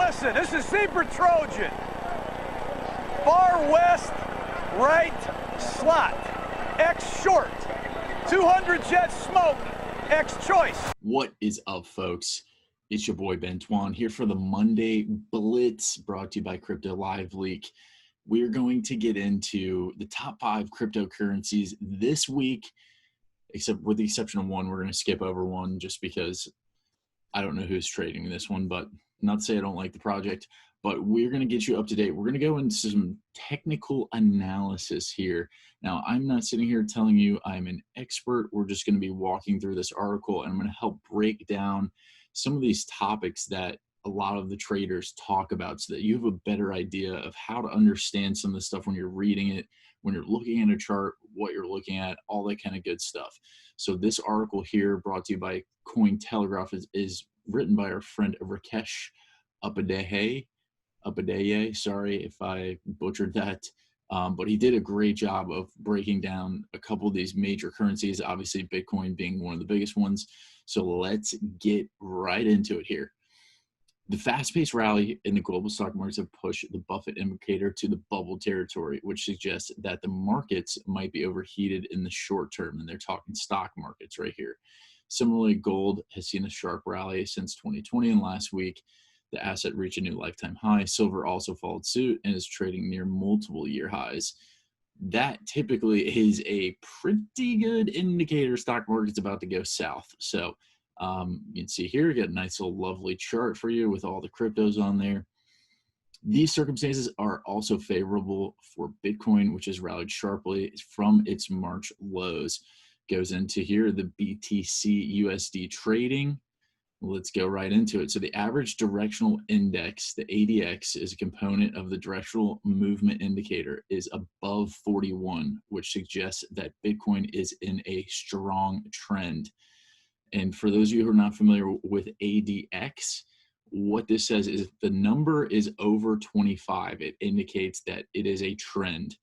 Listen, this is Zebra Trojan. Far west, right slot. X short. 200 jet smoke. X choice. What is up, folks? It's your boy Ben Twan here for the Monday Blitz, brought to you by CryptoLiveLeak. We're going to get into the top 5 cryptocurrencies this week, except with the exception of one. We're going to skip over one just because I don't know who's trading this one, but not to say I don't like the project, but we're going to get you up to date. We're going to go into some technical analysis here. Now, I'm not sitting here telling you I'm an expert. We're just going to be walking through this article, and I'm going to help break down some of these topics that a lot of the traders talk about so that you have a better idea of how to understand some of the stuff when you're reading it, when you're looking at a chart, what you're looking at, all that kind of good stuff. So this article here, brought to you by Cointelegraph, is written by our friend Rakesh Upadhyay. Sorry if I butchered that. But he did a great job of breaking down a couple of these major currencies, obviously Bitcoin being one of the biggest ones. So let's get right into it here. The fast-paced rally in the global stock markets have pushed the Buffett indicator to the bubble territory, which suggests that the markets might be overheated in the short term, and they're talking stock markets right here. Similarly, gold has seen a sharp rally since 2020, and last week, the asset reached a new lifetime high. Silver also followed suit and is trading near multiple year highs. That typically is a pretty good indicator stock market's about to go south. So you can see here, you got a nice little lovely chart for you with all the cryptos on there. These circumstances are also favorable for Bitcoin, which has rallied sharply from its March lows. Goes into here, the BTC USD trading. Let's go right into it. So the average directional index, the ADX, is a component of the directional movement indicator, is above 41, which suggests that Bitcoin is in a strong trend. And for those of you who are not familiar with ADX, what this says is if the number is over 25, it indicates that it is a trend.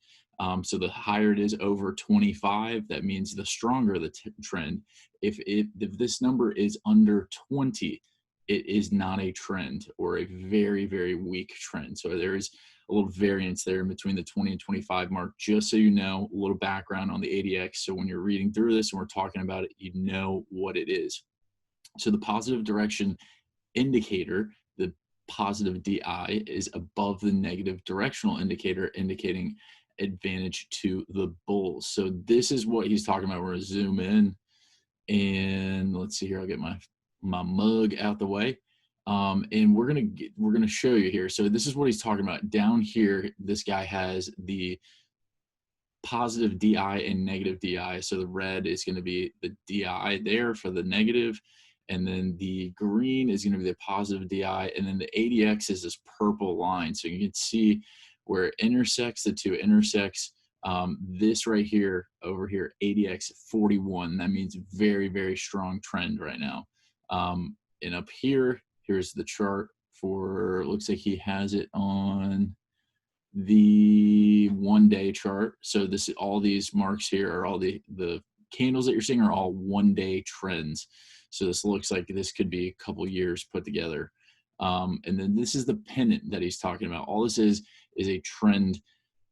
So the higher it is over 25, that means the stronger the trend. If this number is under 20, it is not a trend or a very, very weak trend. So there is a little variance there in between the 20 and 25 mark, just so you know, a little background on the ADX. So when you're reading through this and we're talking about it, you know what it is. So the positive direction indicator, the positive DI, is above the negative directional indicator, indicating advantage to the bulls. So this is what he's talking about. We're going to zoom in and let's see here. I'll get my mug out the way. And we're gonna show you here. So this is what he's talking about. Down here, this guy has the positive DI and negative DI. So the red is going to be the DI there for the negative, and then the green is going to be the positive DI, and then the ADX is this purple line. So you can see where it intersects, the two intersects. This right here, over here, ADX 41. That means very, very strong trend right now. And up here, here's the chart for, looks like he has it on the 1-day chart. So this, all these marks here are all the candles that you're seeing are all 1-day trends. So this looks like this could be a couple years put together. And then this is the pennant that he's talking about. All this is a trend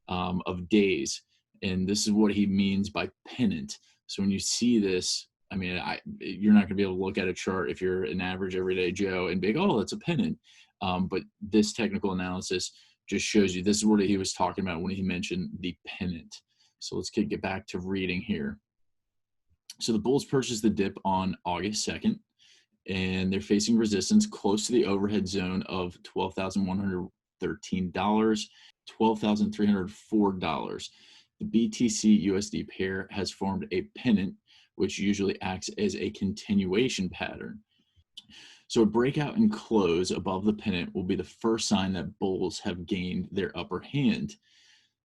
of days. And this is what he means by pennant. So when you see this, I mean, you're not going to be able to look at a chart if you're an average everyday Joe and be like, oh, that's a pennant. But this technical analysis just shows you this is what he was talking about when he mentioned the pennant. So let's get back to reading here. So the bulls purchased the dip on August 2nd, and they're facing resistance close to the overhead zone of $12,113, $12,304. The BTC USD pair has formed a pennant, which usually acts as a continuation pattern. So a breakout and close above the pennant will be the first sign that bulls have gained their upper hand.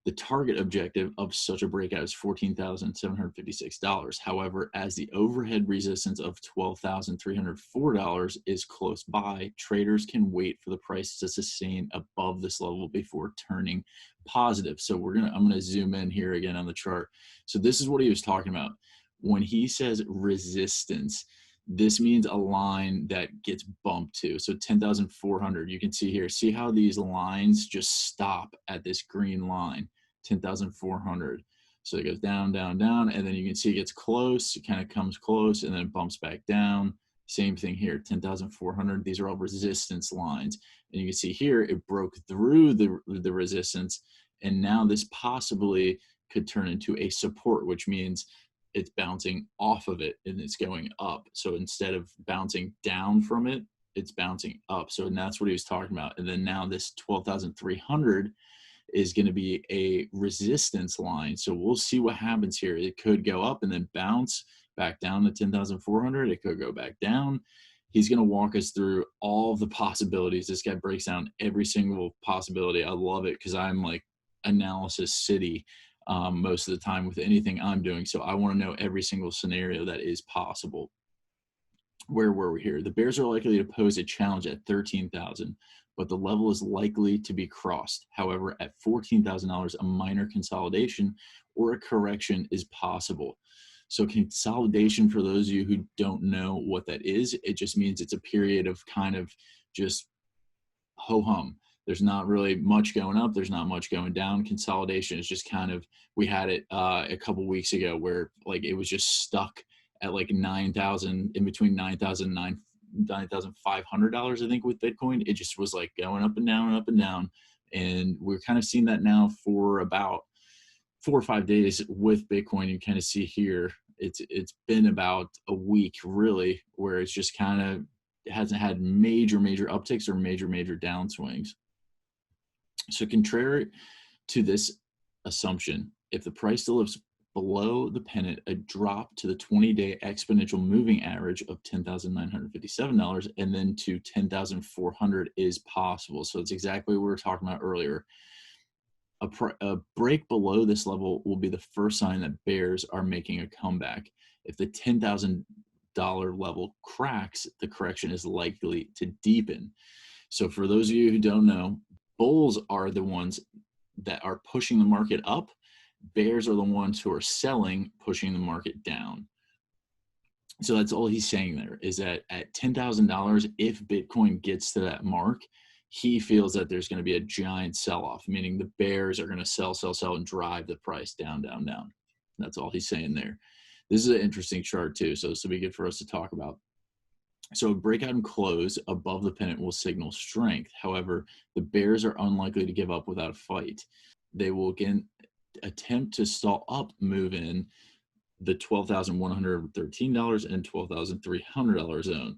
The target objective of such a breakout is $14,756. However, as the overhead resistance of $12,304 is close by, traders can wait for the price to sustain above this level before turning positive. So I'm gonna zoom in here again on the chart. So this is what he was talking about when he says resistance. This means a line that gets bumped to. So 10,400, you can see here, see how these lines just stop at this green line, 10,400. So it goes down, down, down, and then you can see it gets close, it kind of comes close, and then it bumps back down. Same thing here, 10,400. These are all resistance lines. And you can see here, it broke through the resistance, and now this possibly could turn into a support, which means it's bouncing off of it and it's going up. So instead of bouncing down from it, it's bouncing up. So, and that's what he was talking about. And then now this 12,300 is going to be a resistance line. So we'll see what happens here. It could go up and then bounce back down to 10,400. It could go back down. He's going to walk us through all the possibilities. This guy breaks down every single possibility. I love it because I'm like analysis city most of the time with anything I'm doing. So I want to know every single scenario that is possible. Where were we here? The bears are likely to pose a challenge at 13,000, but the level is likely to be crossed. However, at $14,000, a minor consolidation or a correction is possible. So consolidation, for those of you who don't know what that is, it just means it's a period of kind of just ho-hum. There's not really much going up. There's not much going down. Consolidation is just kind of, we had it a couple weeks ago where like it was just stuck at like 9,000, in between 9,000 and $9,500, I think, with Bitcoin. It just was like going up and down and up and down. And we're kind of seeing that now for about 4 or 5 days with Bitcoin. You kind of see here, it's been about a week really, where it's just kind of hasn't had major upticks or major downswings. So contrary to this assumption, if the price still lives below the pennant, a drop to the 20-day exponential moving average of $10,957 and then to 10,400 is possible. So it's exactly what we were talking about earlier. A break below this level will be the first sign that bears are making a comeback. If the $10,000 level cracks, the correction is likely to deepen. So for those of you who don't know, bulls are the ones that are pushing the market up. Bears are the ones who are selling, pushing the market down. So that's all he's saying there, is that at $10,000, if Bitcoin gets to that mark, he feels that there's going to be a giant sell-off, meaning the bears are going to sell and drive the price down. That's all he's saying there. This is an interesting chart too, so this will be good for us to talk about. So a breakout and close above the pennant will signal strength. However, the bears are unlikely to give up without a fight. They will again attempt to stall up move in the $12,113 and $12,300 zone.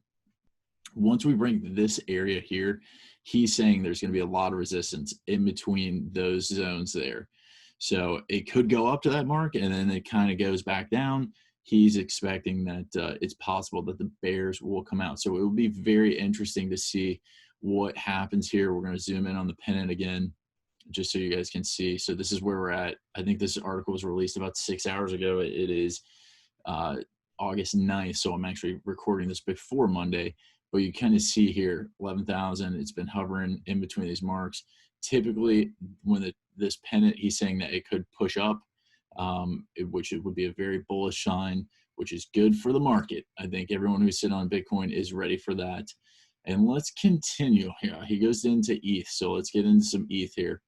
Once we bring this area here, he's saying there's going to be a lot of resistance in between those zones there. So it could go up to that mark and then it kind of goes back down. He's expecting that it's possible that the bears will come out. So it will be very interesting to see what happens here. We're going to zoom in on the pennant again, just so you guys can see. So this is where we're at. I think this article was released about 6 hours ago. It is August 9th. So I'm actually recording this before Monday, but you kind of see here, 11,000, it's been hovering in between these marks. Typically when this pennant, he's saying that it could push up, which it would be a very bullish sign, which is good for the market. I think everyone who's sitting on Bitcoin is ready for that. And let's continue here. He goes into ETH. So let's get into some ETH here.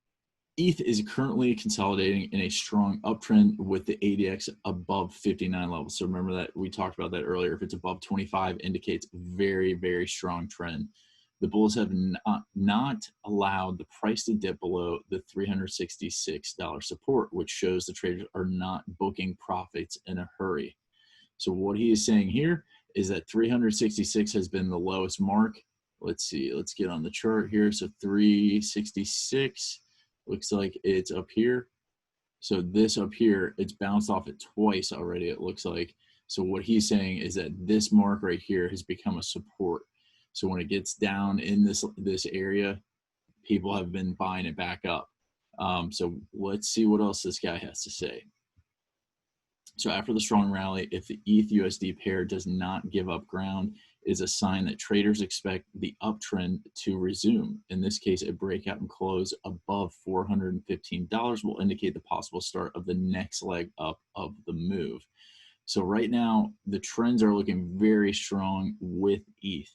ETH is currently consolidating in a strong uptrend with the ADX above 59 levels. So remember that we talked about that earlier. If it's above 25, indicates very strong trend. The bulls have not allowed the price to dip below the $366 support, which shows the traders are not booking profits in a hurry. So what he is saying here is that 366 has been the lowest mark. Let's see, let's get on the chart here. So 366 looks like it's up here. So this up here, it's bounced off it twice already, it looks like. So what he's saying is that this mark right here has become a support. So when it gets down in this area, people have been buying it back up. So let's see what else this guy has to say. So after the strong rally, if the ETH USD pair does not give up ground, it is a sign that traders expect the uptrend to resume. In this case, a breakout and close above $415 will indicate the possible start of the next leg up of the move. So right now, the trends are looking very strong with ETH,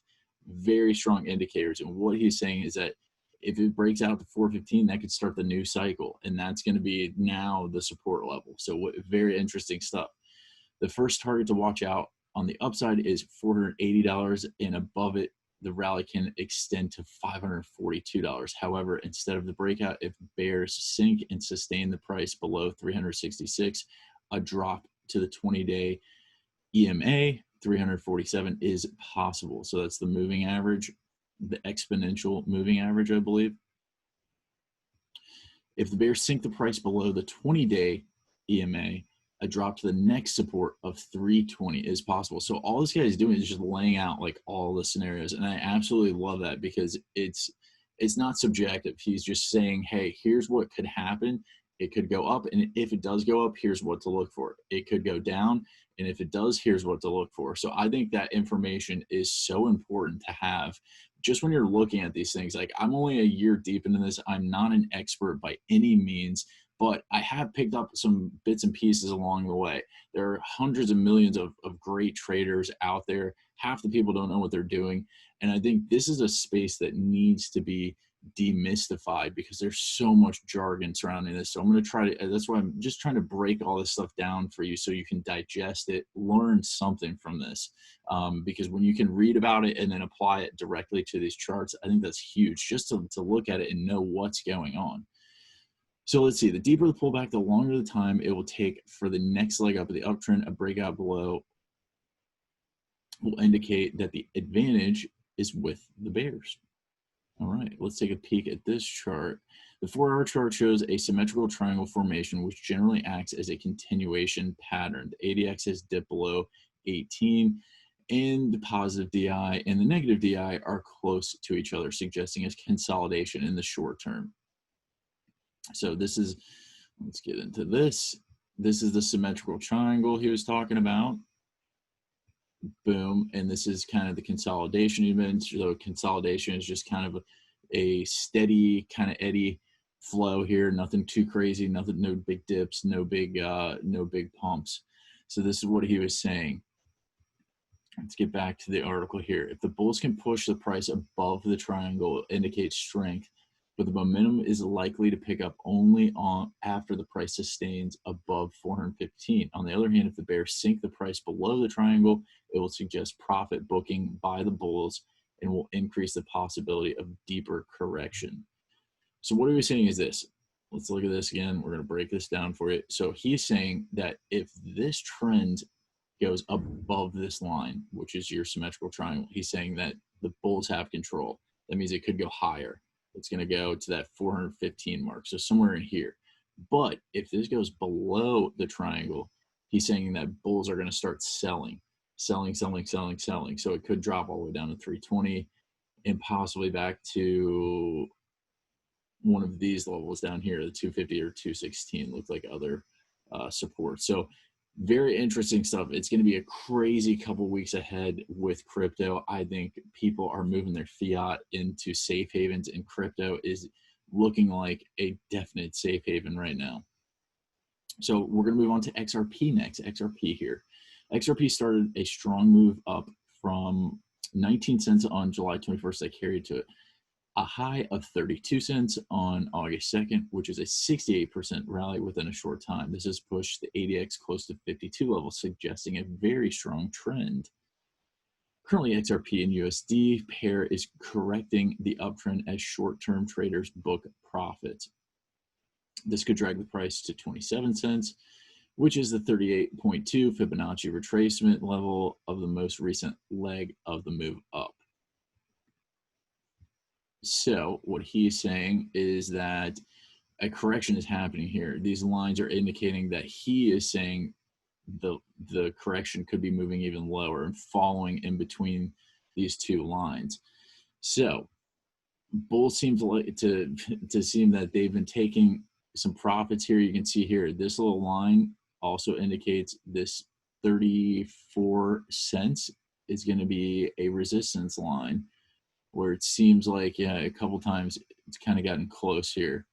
very strong indicators. And what he's saying is that if it breaks out to 415, that could start the new cycle. And that's going to be now the support level. So very interesting stuff. The first target to watch out on the upside is $480, and above it, the rally can extend to $542. However, instead of the breakout, if bears sink and sustain the price below 366, a drop to the 20-day EMA 347 is possible. So that's the moving average, the exponential moving average, I believe. If the bears sink the price below the 20-day EMA, a drop to the next support of 320 is possible. So all this guy is doing is just laying out like all the scenarios, and I absolutely love that because it's not subjective. He's just saying, hey, here's what could happen. It could go up, and if it does go up, here's what to look for. It could go down, and if it does, here's what to look for. So I think that information is so important to have just when you're looking at these things. Like, I'm only a year deep into this. I'm not an expert by any means, but I have picked up some bits and pieces along the way. There are hundreds of millions of great traders out there. Half the people don't know what they're doing. And I think this is a space that needs to be demystified because there's so much jargon surrounding this. So I'm going to try to, that's why I'm just trying to break all this stuff down for you so you can digest it, learn something from this. Because when you can read about it and then apply it directly to these charts, I think that's huge, just to look at it and know what's going on. So let's see, the deeper the pullback, the longer the time it will take for the next leg up of the uptrend. A breakout below will indicate that the advantage is with the bears. All right, let's take a peek at this chart. The 4-hour chart shows a symmetrical triangle formation, which generally acts as a continuation pattern. The ADX has dipped below 18, and the positive DI and the negative DI are close to each other, suggesting a consolidation in the short term. So this is, let's get into this. This is the symmetrical triangle he was talking about. Boom. And this is kind of the consolidation event. So consolidation is just kind of a steady kind of eddy flow here. Nothing too crazy, nothing, no big dips, no big pumps. So this is what he was saying. Let's get back to the article here. If the bulls can push the price above the triangle, it indicates strength, but the momentum is likely to pick up only after the price sustains above 415. On the other hand, if the bears sink the price below the triangle, it will suggest profit booking by the bulls and will increase the possibility of deeper correction. So what he was saying is this. Let's look at this again. We're going to break this down for you. So he's saying that if this trend goes above this line, which is your symmetrical triangle, he's saying that the bulls have control. That means it could go higher. It's going to go to that 415 mark, so somewhere in here. But if this goes below the triangle, he's saying that bulls are going to start selling. So it could drop all the way down to 320 and possibly back to one of these levels down here, the 250 or 216 look like other support. So very interesting stuff. It's going to be a crazy couple weeks ahead with crypto. I think people are moving their fiat into safe havens, and crypto is looking like a definite safe haven right now. So we're going to move on to XRP next. XRP here. XRP started a strong move up from 19 cents on July 21st that carried to a high of 32 cents on August 2nd, which is a 68% rally within a short time. This has pushed the ADX close to 52 levels, suggesting a very strong trend. Currently, XRP and USD pair is correcting the uptrend as short-term traders book profits. This could drag the price to 27 cents, which is the 38.2 Fibonacci retracement level of the most recent leg of the move up. So what he's saying is that a correction is happening here. These lines are indicating that he is saying the correction could be moving even lower and following in between these two lines. So bulls seem to seem that they've been taking some profits here. You can see here, this little line also indicates this 34 cents is going to be a resistance line, where it seems like, yeah, a couple times it's kind of gotten close here.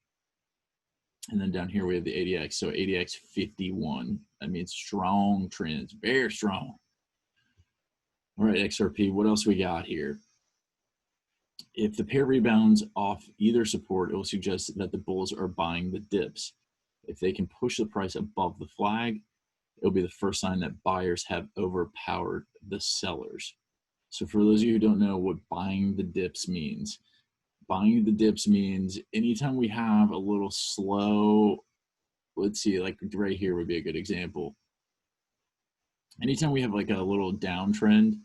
And then down here we have the ADX. So ADX 51 That means strong trends, very strong. All right, XRP, what else we got here? If the pair rebounds off either support, it will suggest that the bulls are buying the dips. If they can push the price above the flag, it'll be the first sign that buyers have overpowered the sellers. So for those of you who don't know what buying the dips means, buying the dips means anytime we have a little slow, let's see, like right here would be a good example. Anytime we have like a little downtrend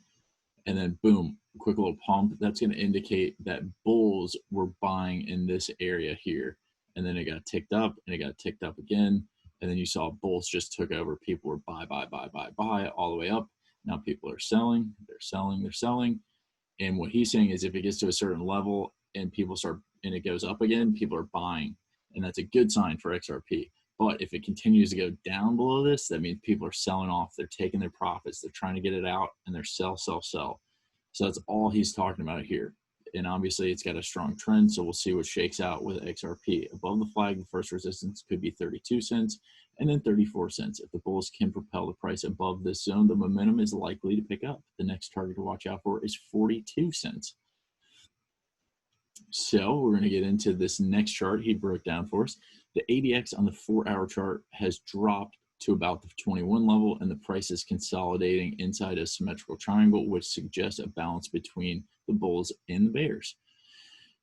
and then boom, quick little pump, that's going to indicate that bulls were buying in this area here. And then it got ticked up and it got ticked up again. And then you saw bulls just took over. People were buy all the way up. Now people are selling, they're selling, they're selling. And what he's saying is if it gets to a certain level and people start, and it goes up again, people are buying. And that's a good sign for XRP. But if it continues to go down below this, that means people are selling off. They're taking their profits. They're trying to get it out and they're sell. So that's all he's talking about here. And obviously it's got a strong trend. So we'll see what shakes out with XRP. Above the flag, the first resistance could be 32 cents and then 34 cents. If the bulls can propel the price above this zone, the momentum is likely to pick up. The next target to watch out for is 42 cents. So we're going to get into this next chart he broke down for us. The ADX on the 4-hour chart has dropped to about the 21 level, and the price is consolidating inside a symmetrical triangle, which suggests a balance between the bulls and the bears.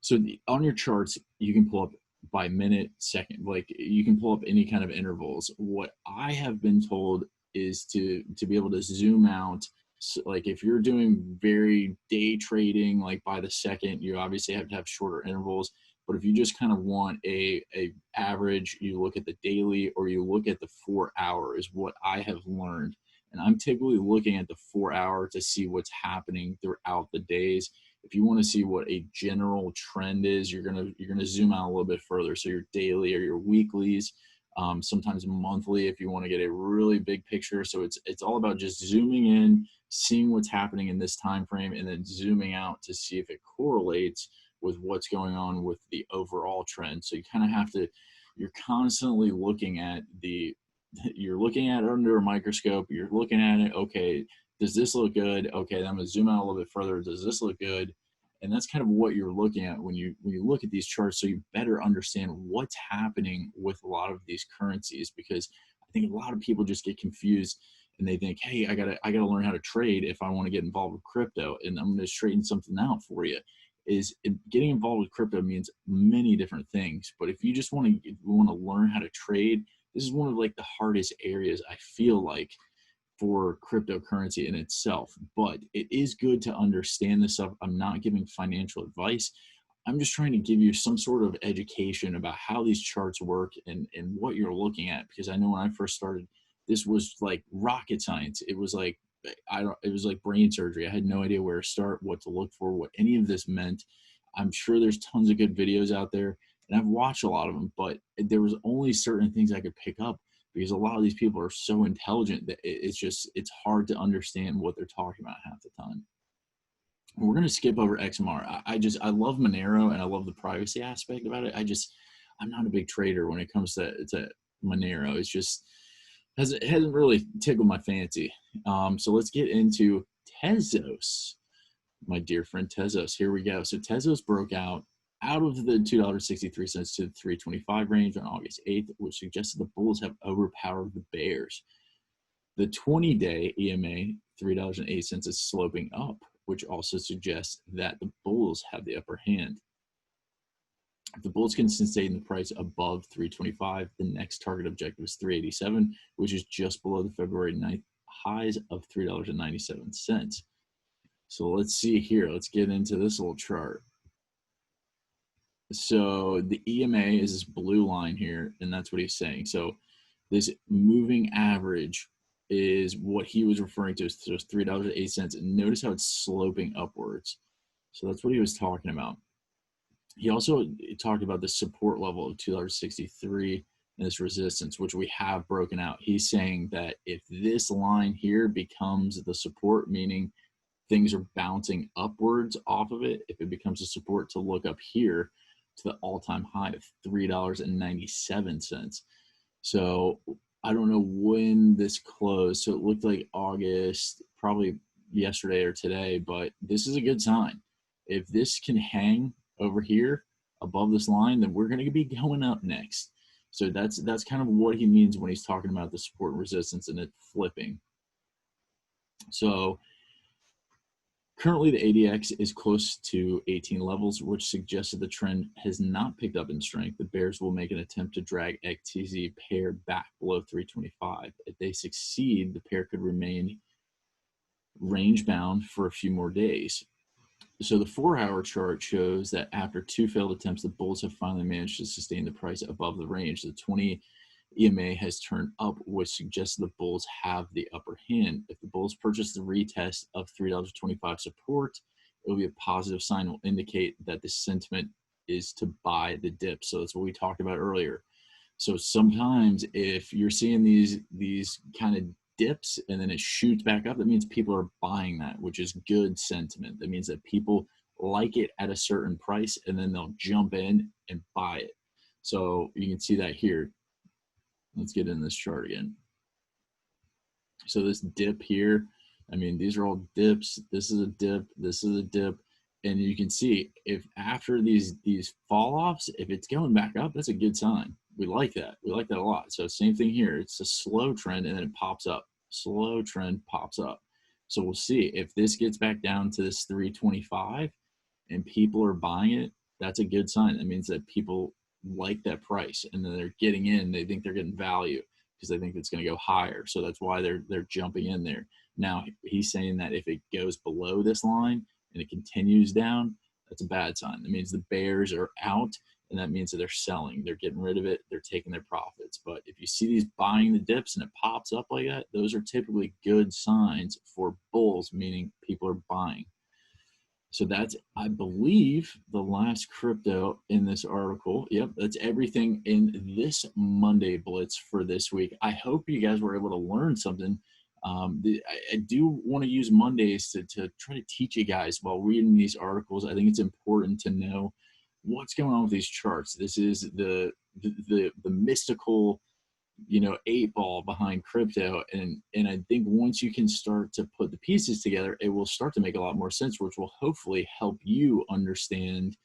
So on your charts, you can pull up by minute, second, like you can pull up any kind of intervals. What I have been told is to be able to zoom out. So like if you're doing very day trading, like by the second, you obviously have to have shorter intervals. But if you just kind of want a average, you look at the daily or you look at the 4-hour is what I have learned. And I'm typically looking at the 4-hour to see what's happening throughout the days. If you want to see what a general trend is, you're gonna zoom out a little bit further. So your daily or your weeklies, sometimes monthly if you want to get a really big picture. So it's all about just zooming in, seeing what's happening in this time frame, and then zooming out to see if it correlates with what's going on with the overall trend. So you kind of have to, you're constantly looking at you're looking at it under a microscope, you're looking at it, okay, does this look good? Okay, I'm gonna zoom out a little bit further. Does this look good? And that's kind of what you're looking at when you look at these charts, so you better understand what's happening with a lot of these currencies, because I think a lot of people just get confused and they think, hey, I gotta learn how to trade if I want to get involved with crypto, and I'm gonna straighten something out for you. Getting involved with crypto means many different things, but if you just want to learn how to trade, this is one of like the hardest areas I feel like for cryptocurrency in itself. But it is good to understand this stuff. I'm not giving financial advice. I'm just trying to give you some sort of education about how these charts work and what you're looking at, because I know when I first started, this was like rocket science. It was like it was like brain surgery. I had no idea where to start, what to look for, what any of this meant. I'm sure there's tons of good videos out there, and I've watched a lot of them, but there was only certain things I could pick up because a lot of these people are so intelligent that it's hard to understand what they're talking about half the time. We're going to skip over XMR. I love Monero and I love the privacy aspect about it. I'm not a big trader when it comes to Monero. It hasn't really tickled my fancy. So let's get into Tezos, my dear friend Tezos. Here we go. So Tezos broke out of the $2.63 to the $3.25 range on August 8th, which suggests that the bulls have overpowered the bears. The 20-day EMA, $3.08, is sloping up, which also suggests that the bulls have the upper hand. If the bulls can sustain the price above $3.25, the next target objective is $3.87, which is just below the February 9th highs of $3.97. So let's see here. Let's get into this little chart. So the EMA is this blue line here, and that's what he's saying. So this moving average is what he was referring to as $3.08. And notice how it's sloping upwards. So that's what he was talking about. He also talked about the support level of $2.63 and this resistance, which we have broken out. He's saying that if this line here becomes the support, meaning things are bouncing upwards off of it, if it becomes a support, to look up here to the all-time high of $3.97. So I don't know when this closed, so it looked like August, probably yesterday or today, but this is a good sign. If this can hang over here above this line, then we're going to be going up next. So that's kind of what he means when he's talking about the support and resistance and it flipping. So currently the ADX is close to 18 levels, which suggests that the trend has not picked up in strength. The bears will make an attempt to drag XTZ pair back below 325. If they succeed, the pair could remain range bound for a few more days. So the 4-hour chart shows that after 2 failed attempts, the bulls have finally managed to sustain the price above the range. The 20 EMA has turned up, which suggests the bulls have the upper hand. If the bulls purchase the retest of $3.25 support, it will be a positive sign. Will indicate that the sentiment is to buy the dip. So that's what we talked about earlier. So sometimes if you're seeing these kind of dips and then it shoots back up, that means people are buying that, which is good sentiment. That means that people like it at a certain price and then they'll jump in and buy it. So you can see that here. Let's get in this chart again. So this dip here, I mean, these are all dips. This is a dip. This is a dip. And you can see if after these fall offs, if it's going back up, that's a good sign. We like that. We like that a lot. So same thing here. It's a slow trend and then it pops up. Slow trend pops up. So we'll see if this gets back down to this 325 and people are buying it. That's a good sign. That means that people like that price and then they're getting in. They think they're getting value because they think it's going to go higher. So that's why they're jumping in there. Now he's saying that if it goes below this line and it continues down, that's a bad sign. That means the bears are out, and that means that they're selling. They're getting rid of it. They're taking their profits. But if you see these buying the dips and it pops up like that, those are typically good signs for bulls, meaning people are buying. So that's, I believe, the last crypto in this article. Yep, that's everything in this Monday Blitz for this week. I hope you guys were able to learn something. I do want to use Mondays to try to teach you guys while reading these articles. I think it's important to know what's going on with these charts. This is the mystical, 8 ball behind crypto, and I think once you can start to put the pieces together, it will start to make a lot more sense, which will hopefully help you understand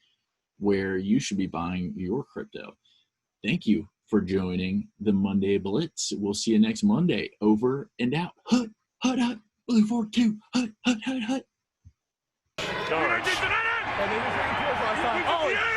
where you should be buying your crypto. Thank you for joining the Monday Blitz. We'll see you next Monday. Over and out. Hut, hut, hut. Blue 42. Hut, hut, hut, hut. Charge. Oh,